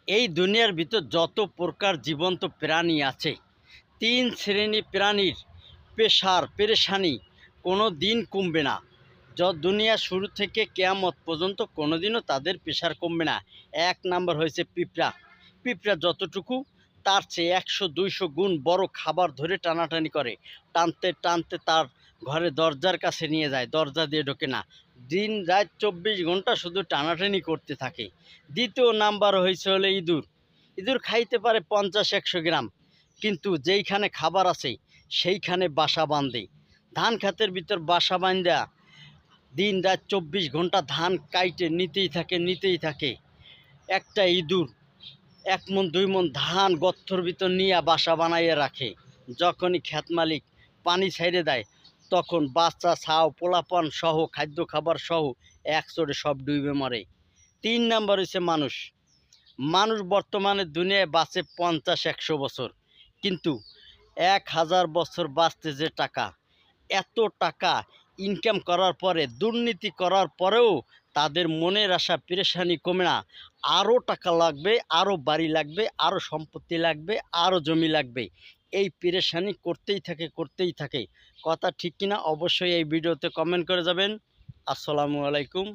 এই দুনিয়ার ভিতর যত প্রকার জীবন্ত প্রাণী আছে, তিন শ্রেণী প্রাণীর পেশার পেরেশানি কোনো দিন কমবে না। দুনিয়া শুরু থেকে কেয়ামত পর্যন্ত কোনো দিনও তাদের পেশার কমবে না। এক নাম্বার হয়েছে পিঁপড়া। পিঁপড়া যতটুকু তার চেয়ে 100-200 গুণ বড় খাবার ধরে টানাটানি করে। টানতে টানতে তার ঘরে দরজার কাছে নিয়ে যায়, দরজা দিয়ে ঢোকে না। দিন রাত 24 ঘন্টা শুধু টানাটানি করতে থাকে। দ্বিতীয় নাম্বার হলো ইঁদুর। ইঁদুর খাইতে পারে 50-100 গ্রাম, কিন্তু যেইখানে খাবার আছে সেইখানে বাসা বাঁধে। ধান ক্ষেতের ভিতর বাসা বাঁধা দিন রাত 24 ঘন্টা ধান কাইটে নিতেই থাকে। একটা ইঁদুর 1 মণ 2 মণ ধান গর্তর ভিতর নিয়ে বাসা বানাইয়া রাখে। যখনই ক্ষেত মালিক পানি ছাইড়ে দেয়, তখন বাচ্চা ছাও পোলাপান সহ খাদ্য খাবার সহ একচোটে সব ডুবে মরে। 3 নাম্বার হচ্ছে মানুষ। মানুষ বর্তমানে দুনিয়ায় বাঁচে 50-100 বছর, কিন্তু 1000 বছর বাঁচতে যে টাকা, এত টাকা ইনকাম করার পরে, দুর্নীতি করার পরেও তাদের মনের আশা পেরেশানি কমে না। আরও টাকা লাগবে, আরও বাড়ি লাগবে, আরও সম্পত্তি লাগবে, আরও জমি লাগবে। এই পেরেশানি করতেই থাকে। কথা ঠিক কিনা অবশ্যই এই ভিডিওতে কমেন্ট করে যাবেন। আসসালামু আলাইকুম।